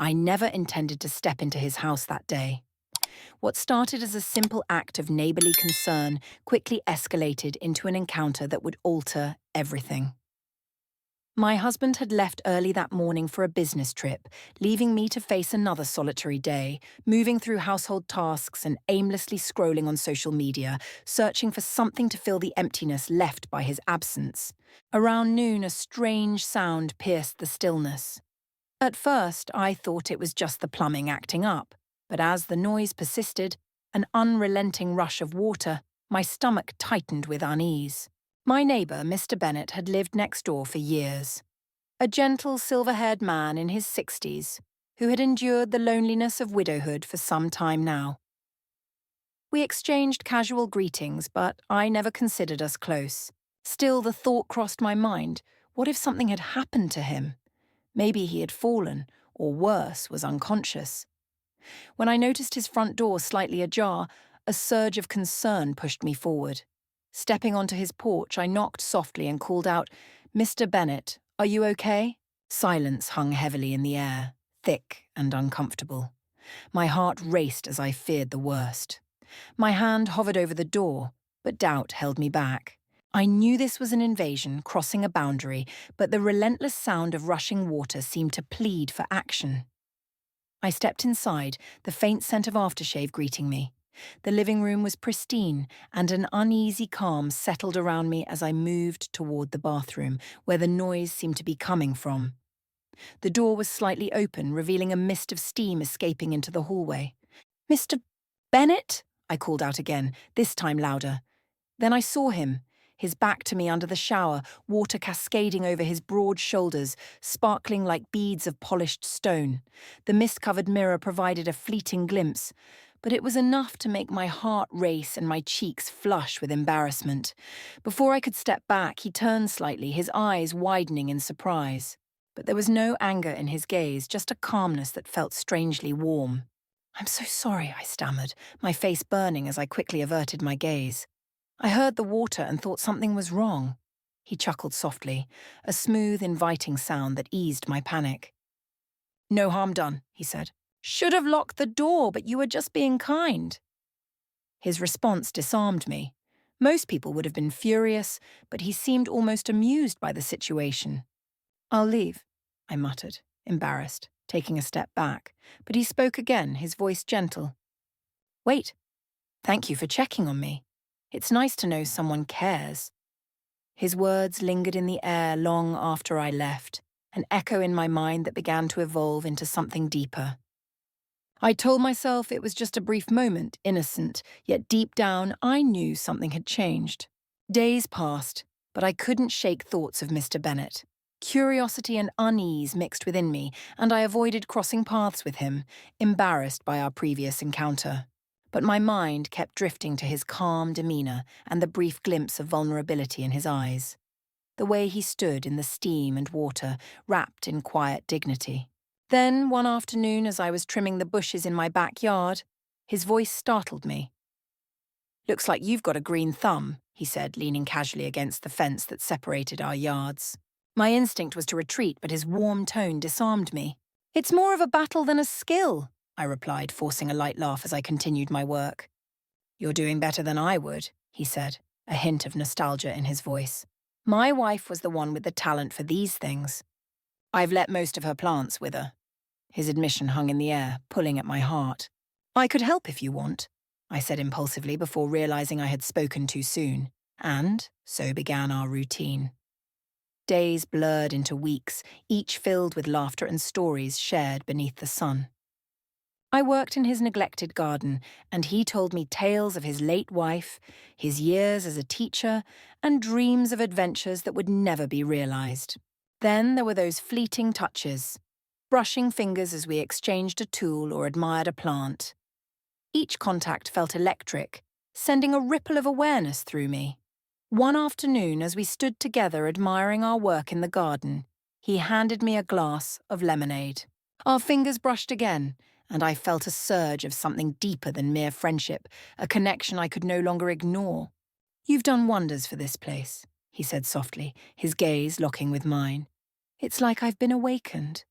I never intended to step into his house that day. What started as a simple act of neighbourly concern quickly escalated into an encounter that would alter everything. My husband had left early that morning for a business trip, leaving me to face another solitary day, moving through household tasks and aimlessly scrolling on social media, searching for something to fill the emptiness left by his absence. Around noon, a strange sound pierced the stillness. At first, I thought it was just the plumbing acting up, but as the noise persisted, an unrelenting rush of water, my stomach tightened with unease. My neighbour, Mr. Bennet, had lived next door for years. A gentle, silver-haired man in his 60s, who had endured the loneliness of widowhood for some time now. We exchanged casual greetings, but I never considered us close. Still, the thought crossed my mind, what if something had happened to him? Maybe he had fallen, or worse, was unconscious. When I noticed his front door slightly ajar, a surge of concern pushed me forward. Stepping onto his porch, I knocked softly and called out, "Mr. Bennet, are you okay?" Silence hung heavily in the air, thick and uncomfortable. My heart raced as I feared the worst. My hand hovered over the door, but doubt held me back. I knew this was an invasion, crossing a boundary, but the relentless sound of rushing water seemed to plead for action. I stepped inside, the faint scent of aftershave greeting me. The living room was pristine, and an uneasy calm settled around me as I moved toward the bathroom, where the noise seemed to be coming from. The door was slightly open, revealing a mist of steam escaping into the hallway. "Mr. Bennet?" I called out again, this time louder. Then I saw him, his back to me under the shower, water cascading over his broad shoulders, sparkling like beads of polished stone. The mist-covered mirror provided a fleeting glimpse, but it was enough to make my heart race and my cheeks flush with embarrassment. Before I could step back, he turned slightly, his eyes widening in surprise. But there was no anger in his gaze, just a calmness that felt strangely warm. "I'm so sorry," I stammered, my face burning as I quickly averted my gaze. "I heard the water and thought something was wrong." He chuckled softly, a smooth, inviting sound that eased my panic. "No harm done," he said. "Should have locked the door, but you were just being kind." His response disarmed me. Most people would have been furious, but he seemed almost amused by the situation. "I'll leave," I muttered, embarrassed, taking a step back, but he spoke again, his voice gentle. "Wait. Thank you for checking on me. It's nice to know someone cares." His words lingered in the air long after I left, an echo in my mind that began to evolve into something deeper. I told myself it was just a brief moment, innocent, yet deep down I knew something had changed. Days passed, but I couldn't shake thoughts of Mr. Bennet. Curiosity and unease mixed within me, and I avoided crossing paths with him, embarrassed by our previous encounter. But my mind kept drifting to his calm demeanour and the brief glimpse of vulnerability in his eyes. The way he stood in the steam and water, wrapped in quiet dignity. Then, one afternoon as I was trimming the bushes in my backyard, his voice startled me. "Looks like you've got a green thumb," he said, leaning casually against the fence that separated our yards. My instinct was to retreat, but his warm tone disarmed me. "It's more of a battle than a skill," I replied, forcing a light laugh as I continued my work. "You're doing better than I would," he said, a hint of nostalgia in his voice. "My wife was the one with the talent for these things. I've let most of her plants wither." His admission hung in the air, pulling at my heart. "I could help if you want," I said impulsively before realizing I had spoken too soon. And so began our routine. Days blurred into weeks, each filled with laughter and stories shared beneath the sun. I worked in his neglected garden, and he told me tales of his late wife, his years as a teacher, and dreams of adventures that would never be realized. Then there were those fleeting touches, brushing fingers as we exchanged a tool or admired a plant. Each contact felt electric, sending a ripple of awareness through me. One afternoon, as we stood together admiring our work in the garden, he handed me a glass of lemonade. Our fingers brushed again, and I felt a surge of something deeper than mere friendship, a connection I could no longer ignore. "You've done wonders for this place," he said softly, his gaze locking with mine. "It's like I've been awakened."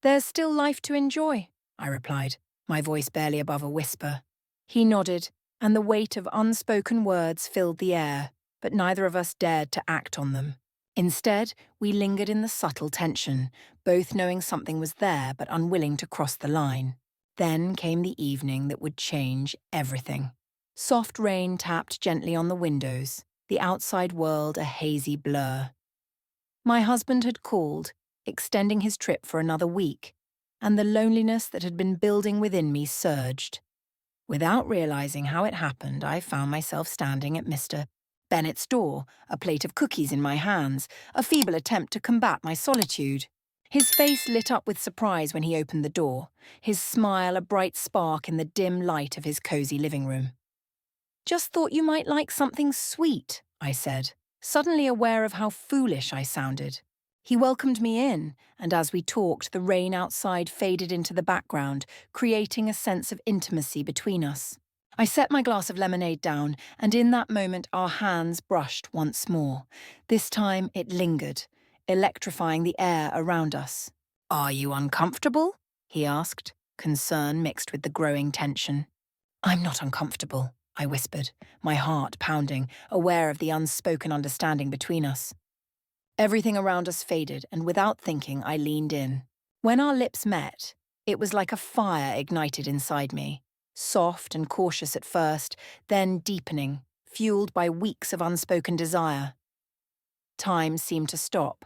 There's still life to enjoy, I replied, my voice barely above a whisper. He nodded, and the weight of unspoken words filled the air, but neither of us dared to act on them. Instead, we lingered in the subtle tension, both knowing something was there but unwilling to cross the line. Then came the evening that would change everything. Soft rain tapped gently on the windows, the outside world a hazy blur. My husband had called, extending his trip for another week, and the loneliness that had been building within me surged. Without realizing how it happened, I found myself standing at Mr. Bennett's door, a plate of cookies in my hands, a feeble attempt to combat my solitude. His face lit up with surprise when he opened the door, his smile a bright spark in the dim light of his cozy living room. "Just thought you might like something sweet," I said, suddenly aware of how foolish I sounded. He welcomed me in, and as we talked, the rain outside faded into the background, creating a sense of intimacy between us. I set my glass of lemonade down, and in that moment our hands brushed once more. This time it lingered, electrifying the air around us. "Are you uncomfortable?" he asked, concern mixed with the growing tension. "I'm not uncomfortable," I whispered, my heart pounding, aware of the unspoken understanding between us. Everything around us faded, and without thinking, I leaned in. When our lips met, it was like a fire ignited inside me, soft and cautious at first, then deepening, fueled by weeks of unspoken desire. Time seemed to stop.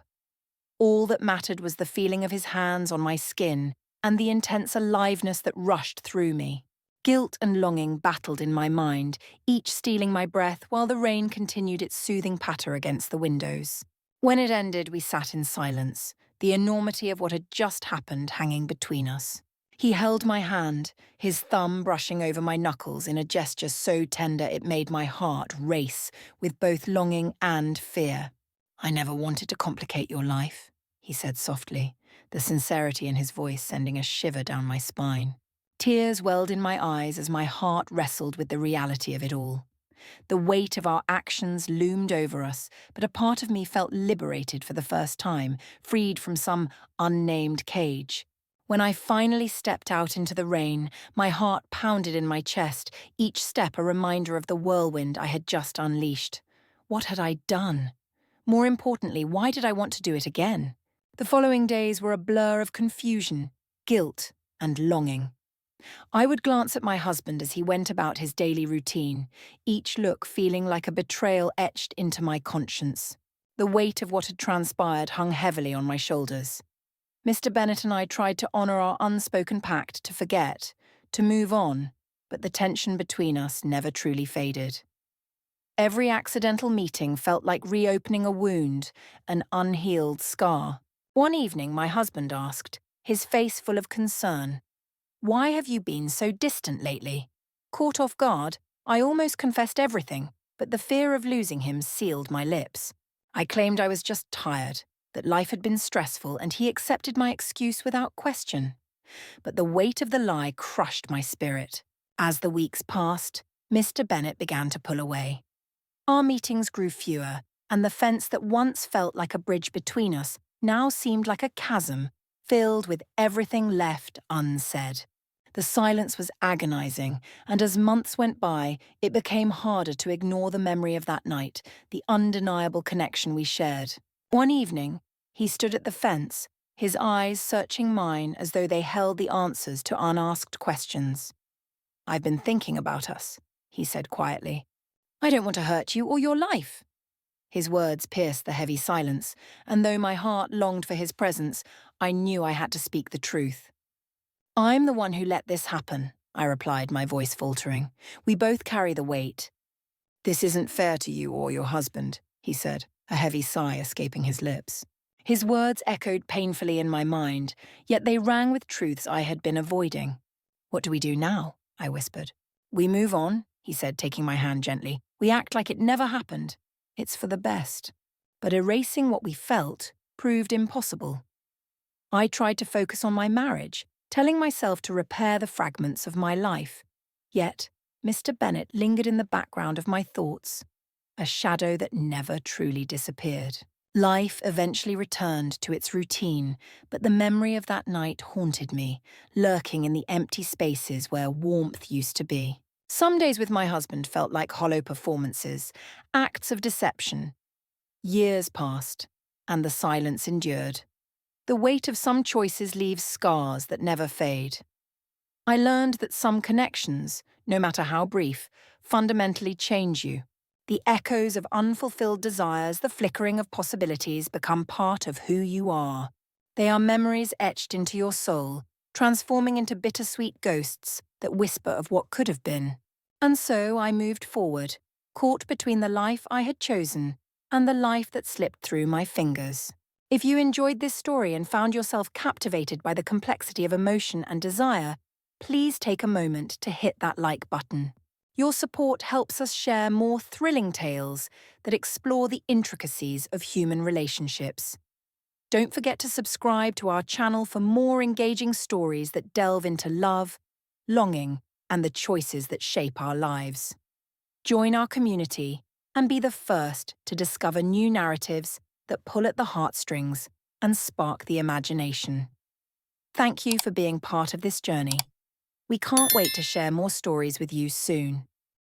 All that mattered was the feeling of his hands on my skin and the intense aliveness that rushed through me. Guilt and longing battled in my mind, each stealing my breath while the rain continued its soothing patter against the windows. When it ended, we sat in silence, the enormity of what had just happened hanging between us. He held my hand, his thumb brushing over my knuckles in a gesture so tender it made my heart race with both longing and fear. "I never wanted to complicate your life," he said softly, the sincerity in his voice sending a shiver down my spine. Tears welled in my eyes as my heart wrestled with the reality of it all. The weight of our actions loomed over us, but a part of me felt liberated for the first time, freed from some unnamed cage. When I finally stepped out into the rain, my heart pounded in my chest, each step a reminder of the whirlwind I had just unleashed. What had I done? More importantly, why did I want to do it again? The following days were a blur of confusion, guilt, and longing. I would glance at my husband as he went about his daily routine, each look feeling like a betrayal etched into my conscience. The weight of what had transpired hung heavily on my shoulders. Mr. Bennet and I tried to honour our unspoken pact to forget, to move on, but the tension between us never truly faded. Every accidental meeting felt like reopening a wound, an unhealed scar. One evening my husband asked, his face full of concern, "Why have you been so distant lately?" Caught off guard, I almost confessed everything, but the fear of losing him sealed my lips. I claimed I was just tired, that life had been stressful, and he accepted my excuse without question. But the weight of the lie crushed my spirit. As the weeks passed, Mr. Bennet began to pull away. Our meetings grew fewer, and the fence that once felt like a bridge between us now seemed like a chasm, filled with everything left unsaid. The silence was agonizing, and as months went by, it became harder to ignore the memory of that night, the undeniable connection we shared. One evening, he stood at the fence, his eyes searching mine as though they held the answers to unasked questions. "I've been thinking about us," he said quietly. "I don't want to hurt you or your life." His words pierced the heavy silence, and though my heart longed for his presence, I knew I had to speak the truth. "I'm the one who let this happen," I replied, my voice faltering. "We both carry the weight." "This isn't fair to you or your husband," he said, a heavy sigh escaping his lips. His words echoed painfully in my mind, yet they rang with truths I had been avoiding. "What do we do now?" I whispered. "We move on," he said, taking my hand gently. "We act like it never happened. It's for the best." But erasing what we felt proved impossible. I tried to focus on my marriage, telling myself to repair the fragments of my life. Yet, Mr. Bennet lingered in the background of my thoughts, a shadow that never truly disappeared. Life eventually returned to its routine, but the memory of that night haunted me, lurking in the empty spaces where warmth used to be. Some days with my husband felt like hollow performances, acts of deception. Years passed, and the silence endured. The weight of some choices leaves scars that never fade. I learned that some connections, no matter how brief, fundamentally change you. The echoes of unfulfilled desires, the flickering of possibilities become part of who you are. They are memories etched into your soul, transforming into bittersweet ghosts that whisper of what could have been. And so I moved forward, caught between the life I had chosen and the life that slipped through my fingers. If you enjoyed this story and found yourself captivated by the complexity of emotion and desire, please take a moment to hit that like button. Your support helps us share more thrilling tales that explore the intricacies of human relationships. Don't forget to subscribe to our channel for more engaging stories that delve into love, longing, and the choices that shape our lives. Join our community and be the first to discover new narratives that pull at the heartstrings and spark the imagination. Thank you for being part of this journey. We can't wait to share more stories with you soon.